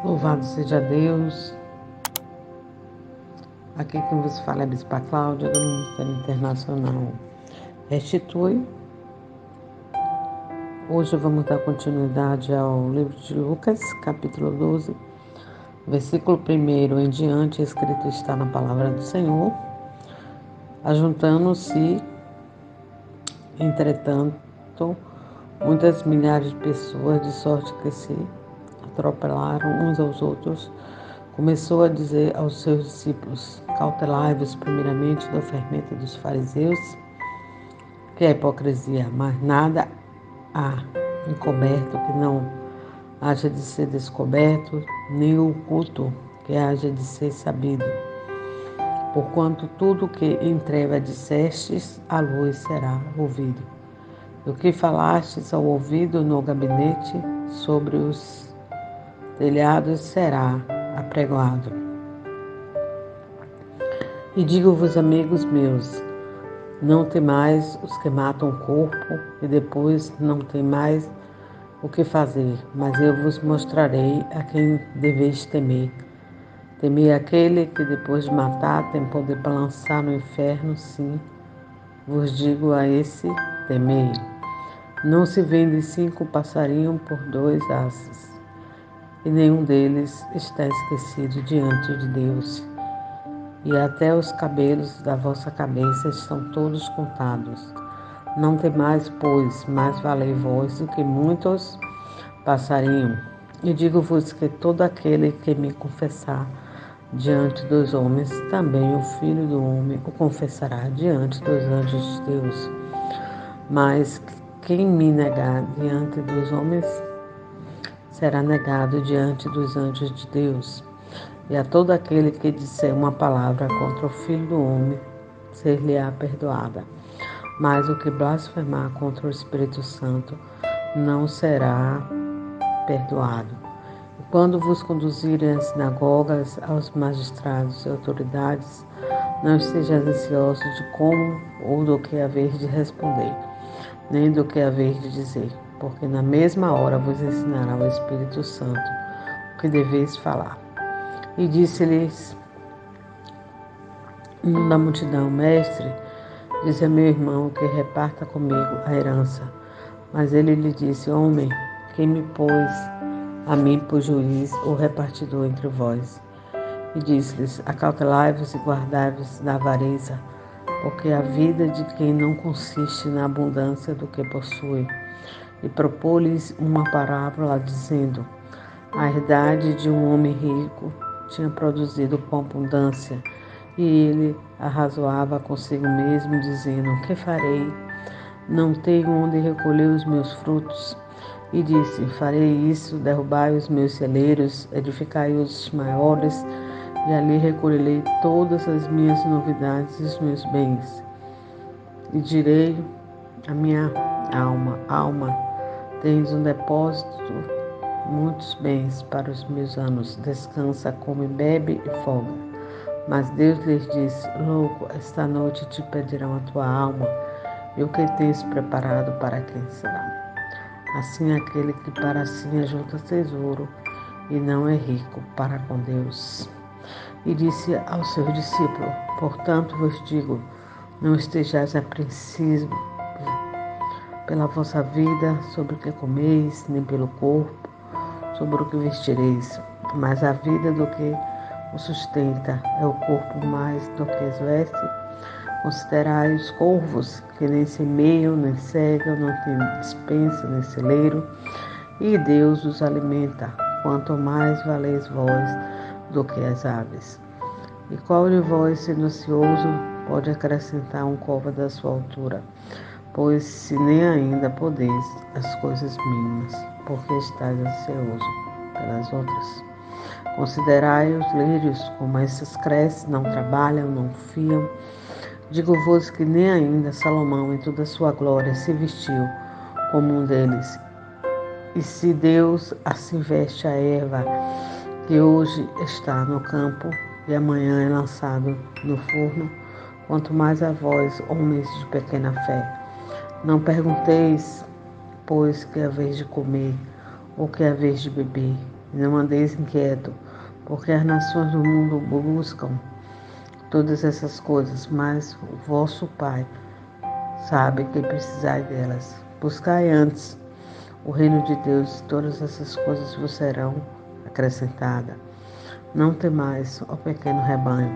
Louvado seja Deus. Aqui quem vos fala é a Bispa Cláudia, do Ministério Internacional Restitui. Hoje vamos dar continuidade ao livro de Lucas, capítulo 12, versículo 1 em diante, escrito está na palavra do Senhor. Ajuntando-se, entretanto, muitas milhares de pessoas, de sorte que se atropelaram uns aos outros, começou a dizer aos seus discípulos: cautelai-vos primeiramente do fermento dos fariseus, que é a hipocrisia, mas nada há encoberto que não haja de ser descoberto, nem oculto que haja de ser sabido. Porquanto tudo que em treva dissestes, à luz será ouvido. E o que falastes ao ouvido no gabinete, sobre os telhados será apregoado. E digo-vos, amigos meus, não temais os que matam o corpo, e depois não tem mais o que fazer, mas eu vos mostrarei a quem deveis temer. Temei aquele que depois de matar tem poder para lançar no inferno, sim, vos digo a esse, temei. Não se vende 5 passarinhos por 2 asas, e nenhum deles está esquecido diante de Deus. E até os cabelos da vossa cabeça estão todos contados. Não temais, pois, mais valei vós do que muitos passarinhos. E digo-vos que todo aquele que me confessar diante dos homens, também o Filho do Homem o confessará diante dos anjos de Deus. Mas quem me negar diante dos homens, será negado diante dos anjos de Deus. E a todo aquele que disser uma palavra contra o Filho do Homem, ser-lhe-á perdoada. Mas o que blasfemar contra o Espírito Santo não será perdoado. E quando vos conduzirem às sinagogas, aos magistrados e autoridades, não estejais ansiosos de como ou do que haver de responder, nem do que haver de dizer, porque na mesma hora vos ensinará o Espírito Santo o que deveis falar. E disse-lhes um da multidão: Mestre, diz a meu irmão que reparta comigo a herança. Mas ele lhe disse: Homem, quem me pôs a mim por juiz ou repartidor entre vós? E disse-lhes: Acautelai-vos e guardai-vos da avareza, porque a vida de quem não consiste na abundância do que possui. E propôs-lhes uma parábola, dizendo: A herdade de um homem rico tinha produzido com abundância, e ele arrazoava consigo mesmo, dizendo: Que farei? Não tenho onde recolher os meus frutos. E disse: Farei isso, derrubai os meus celeiros, edificai os maiores, e ali recolherei todas as minhas novidades e os meus bens. E direi à minha alma: Alma, tens um depósito, muitos bens para os meus anos. Descansa, come, bebe e folga. Mas Deus lhes disse: Louco, esta noite te pedirão a tua alma, e o que tens preparado para quem será? Assim aquele que para si ajunta tesouro e não é rico para com Deus. E disse aos seus discípulos: Portanto vos digo, não estejais apreensivos pela vossa vida, sobre o que comeis, nem pelo corpo, sobre o que vestireis. Mas a vida do que o sustenta é o corpo mais do que as vestes. Considerai os corvos, que nem semeiam, nem cegam, não têm despensa, nem celeiro, e Deus os alimenta. Quanto mais valeis vós do que as aves. E qual de vós, sendo ansioso, pode acrescentar um côvado da sua altura? Pois se nem ainda podeis as coisas mínimas, porque estáis ansioso pelas outras. Considerai os lírios, como esses crescem, não trabalham, não fiam. Digo-vos que nem ainda Salomão, em toda a sua glória, se vestiu como um deles. E se Deus assim veste a erva, que hoje está no campo e amanhã é lançado no forno, quanto mais a vós, homens de pequena fé. Não pergunteis, pois, que haveis de comer ou que haveis de beber, e não andeis inquieto, porque as nações do mundo buscam todas essas coisas, mas o vosso Pai sabe que precisais delas. Buscai antes o reino de Deus, e todas essas coisas vos serão acrescentadas. Não temais, ó pequeno rebanho,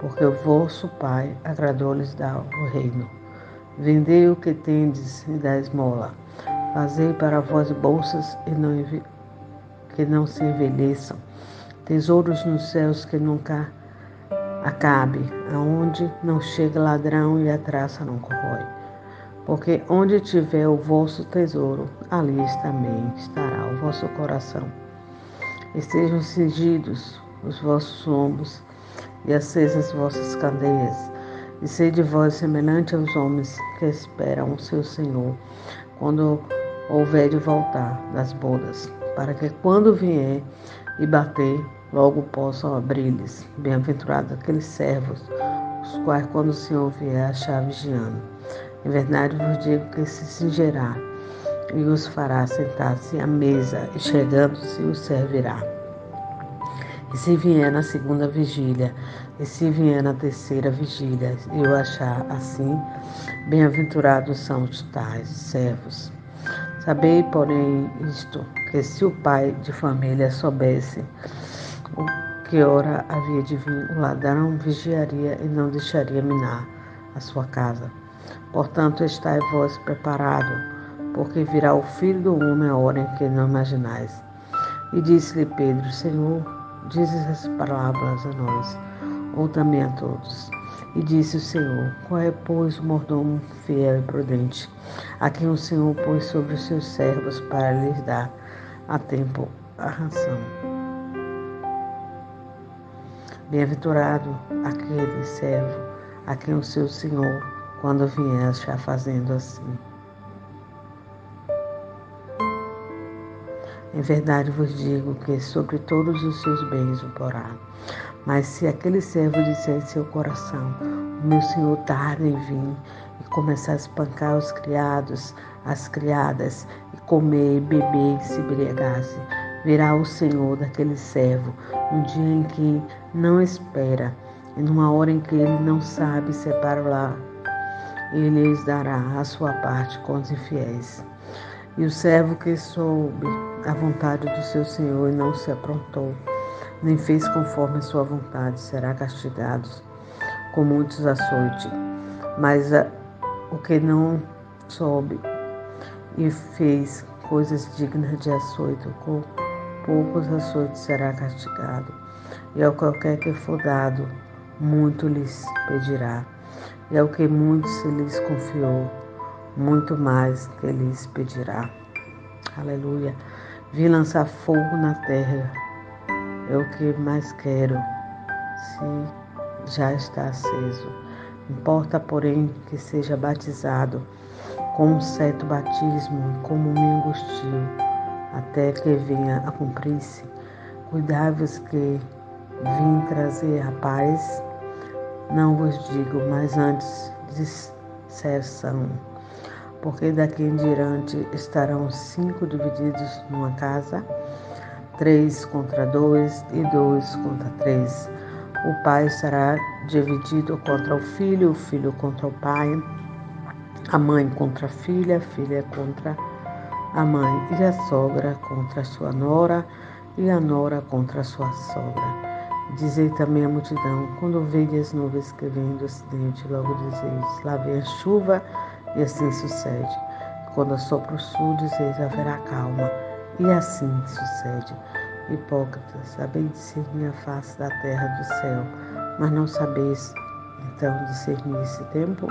porque o vosso Pai agradou-lhes dar o reino. Vendei o que tendes e dai esmola. Fazei para vós bolsas que não se envelheçam, tesouros nos céus que nunca acabe, aonde não chega ladrão e a traça não corrói. Porque onde tiver o vosso tesouro, ali também estará o vosso coração. Estejam cingidos os vossos lombos e acesas as vossas candeias, e sede vós semelhante aos homens que esperam o seu Senhor, quando houver de voltar das bodas, para que quando vier e bater, logo possam abrir-lhes. Bem-aventurados aqueles servos, os quais quando o Senhor vier achar vigiando. Em verdade vos digo que se cingerá e os fará sentar-se à mesa, e chegando-se os servirá. E se vier na segunda vigília, e se vier na terceira vigília, e o achar assim, bem-aventurados são os tais servos. Sabei, porém, isto, que se o pai de família soubesse o que hora havia de vir, o ladrão vigiaria e não deixaria minar a sua casa. Portanto, estai vós preparado, porque virá o Filho do Homem a hora em que não imaginais. E disse-lhe Pedro: Senhor, dizes as palavras a nós, ou também a todos? E disse o Senhor: Qual é, pois, o mordomo fiel e prudente, a quem o Senhor pôs sobre os seus servos para lhes dar a tempo a ração? Bem-aventurado aquele servo a quem o seu Senhor, quando vier, achar fazendo assim. Em verdade vos digo que sobre todos os seus bens o porá. Mas se aquele servo disser em seu coração: O meu Senhor tarda em vir, e começar a espancar os criados, as criadas, e comer, beber e se embriagar-se, virá o Senhor daquele servo num dia em que não espera, e numa hora em que ele não sabe separar, ele lhes dará a sua parte com os infiéis. E o servo que soube a vontade do seu Senhor e não se aprontou, nem fez conforme a sua vontade, será castigado com muitos açoites. Mas o que não soube e fez coisas dignas de açoite, com poucos açoites será castigado. E ao qualquer que for dado, muito lhes pedirá. E ao que muito se lhes confiou, muito mais que lhes pedirá. Aleluia. Vim lançar fogo na terra. É o que mais quero, se já está aceso. Importa, porém, que seja batizado com um certo batismo, como me angustio, até que venha a cumprir-se. Cuidai-vos que vim trazer a paz, não vos digo, mas antes disserção. Porque daqui em diante estarão 5 divididos numa casa, 3 contra 2 e 2 contra 3. O pai será dividido contra o filho contra o pai, a mãe contra a filha contra a mãe, e a sogra contra a sua nora, e a nora contra a sua sogra. Dizei também à multidão: quando vedes as nuvens que vêm do ocidente, logo dizeis: lá vem a chuva, e assim sucede. Quando sopra o sul, dizeis: haverá calma, e assim sucede. Hipócritas, sabeis discernir a face da terra do céu, mas não sabeis então discernir esse tempo?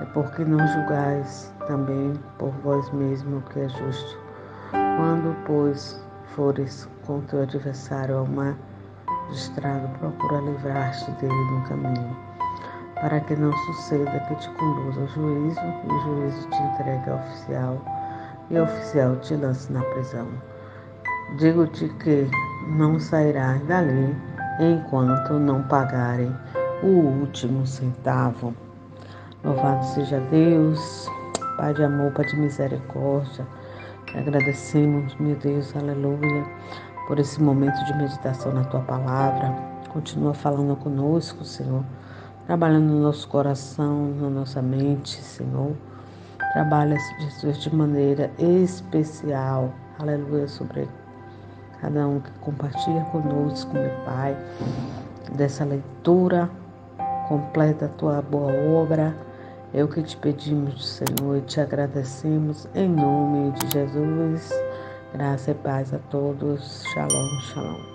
É porque não julgais também por vós mesmos o que é justo. Quando, pois, fores com teu adversário ao magistrado, procura livrar-te dele no caminho, para que não suceda que te conduza ao juízo, e o juízo te entregue ao oficial, e o oficial te lance na prisão. Digo-te que não sairás dali enquanto não pagarem o último centavo. Louvado seja Deus, Pai de amor, Pai de misericórdia. Agradecemos, meu Deus, aleluia, por esse momento de meditação na Tua Palavra. Continua falando conosco, Senhor, trabalhando no nosso coração, na nossa mente, Senhor. Trabalha, Jesus, de maneira especial, aleluia, sobre cada um que compartilha conosco, meu Pai, dessa leitura. Completa a Tua boa obra. É o que te pedimos, Senhor, e te agradecemos em nome de Jesus. Graça e paz a todos. Shalom, shalom.